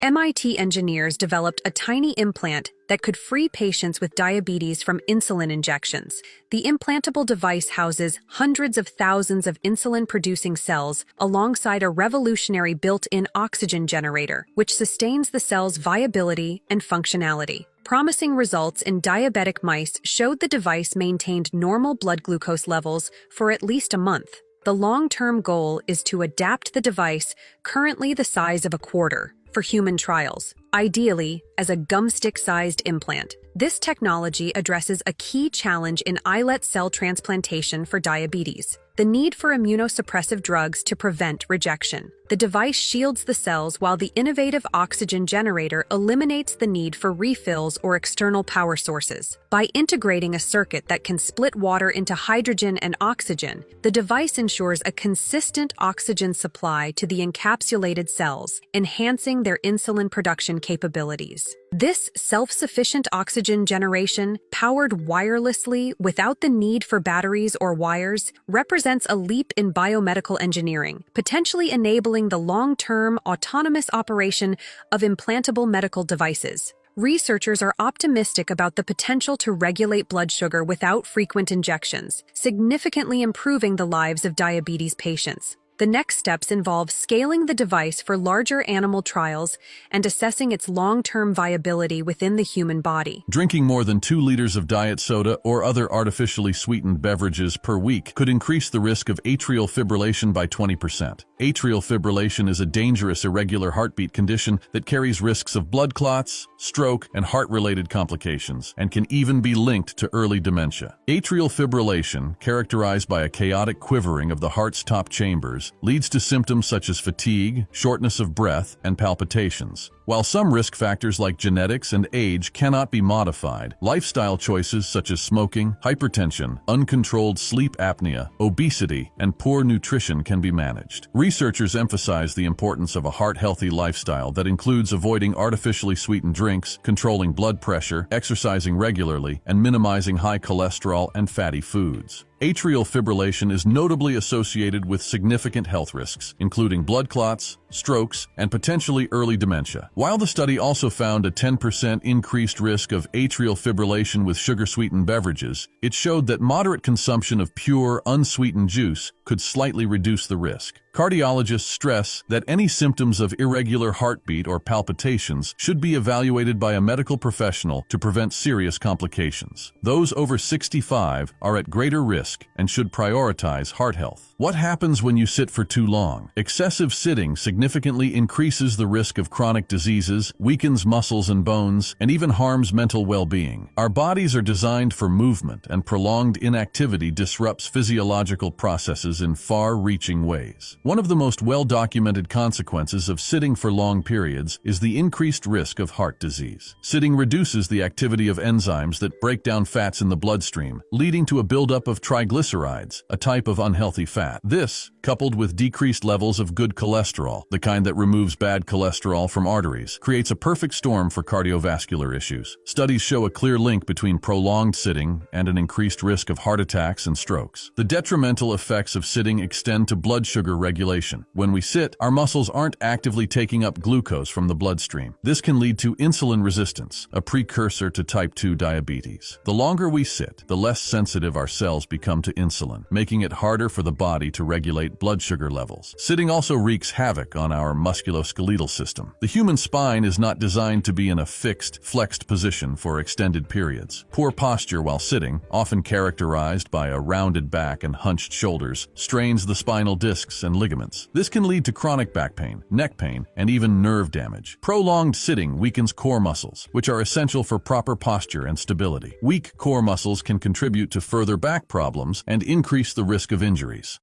MIT engineers developed a tiny implant that could free patients with diabetes from insulin injections. The implantable device houses hundreds of thousands of insulin-producing cells alongside a revolutionary built-in oxygen generator, which sustains the cell's viability and functionality. Promising results in diabetic mice showed the device maintained normal blood glucose levels for at least a month. The long-term goal is to adapt the device, currently the size of a quarter, for human trials, ideally as a gumstick-sized implant. This technology addresses a key challenge in islet cell transplantation for diabetes: the need for immunosuppressive drugs to prevent rejection. The device shields the cells while the innovative oxygen generator eliminates the need for refills or external power sources. By integrating a circuit that can split water into hydrogen and oxygen, the device ensures a consistent oxygen supply to the encapsulated cells, enhancing their insulin production capabilities. This self-sufficient oxygen generation, powered wirelessly without the need for batteries or wires, represents a leap in biomedical engineering, potentially enabling the long-term autonomous operation of implantable medical devices. Researchers are optimistic about the potential to regulate blood sugar without frequent injections, significantly improving the lives of diabetes patients. The next steps involve scaling the device for larger animal trials and assessing its long-term viability within the human body. Drinking more than 2 liters of diet soda or other artificially sweetened beverages per week could increase the risk of atrial fibrillation by 20%. Atrial fibrillation is a dangerous irregular heartbeat condition that carries risks of blood clots, stroke, and heart-related complications, and can even be linked to early dementia. Atrial fibrillation, characterized by a chaotic quivering of the heart's top chambers, leads to symptoms such as fatigue, shortness of breath, and palpitations. While some risk factors like genetics and age cannot be modified, lifestyle choices such as smoking, hypertension, uncontrolled sleep apnea, obesity, and poor nutrition can be managed. Researchers emphasize the importance of a heart-healthy lifestyle that includes avoiding artificially sweetened drinks, controlling blood pressure, exercising regularly, and minimizing high cholesterol and fatty foods. Atrial fibrillation is notably associated with significant health risks, including blood clots, strokes, and potentially early dementia. While the study also found a 10% increased risk of atrial fibrillation with sugar-sweetened beverages, it showed that moderate consumption of pure, unsweetened juice could slightly reduce the risk. Cardiologists stress that any symptoms of irregular heartbeat or palpitations should be evaluated by a medical professional to prevent serious complications. Those over 65 are at greater risk and should prioritize heart health. What happens when you sit for too long? Excessive sitting significantly increases the risk of chronic diseases, weakens muscles and bones, and even harms mental well-being. Our bodies are designed for movement, and prolonged inactivity disrupts physiological processes in far-reaching ways. One of the most well-documented consequences of sitting for long periods is the increased risk of heart disease. Sitting reduces the activity of enzymes that break down fats in the bloodstream, leading to a buildup of triglycerides, a type of unhealthy fat. This, coupled with decreased levels of good cholesterol, the kind that removes bad cholesterol from arteries, creates a perfect storm for cardiovascular issues. Studies show a clear link between prolonged sitting and an increased risk of heart attacks and strokes. The detrimental effects of sitting extend to blood sugar regulation. When we sit, our muscles aren't actively taking up glucose from the bloodstream. This can lead to insulin resistance, a precursor to type 2 diabetes. The longer we sit, the less sensitive our cells become to insulin, making it harder for the body to regulate blood sugar levels. Sitting also wreaks havoc on our musculoskeletal system. The human spine is not designed to be in a fixed, flexed position for extended periods. Poor posture while sitting, often characterized by a rounded back and hunched shoulders, strains the spinal discs and ligaments. This can lead to chronic back pain, neck pain, and even nerve damage. Prolonged sitting weakens core muscles, which are essential for proper posture and stability. Weak core muscles can contribute to further back problems and increase the risk of injuries.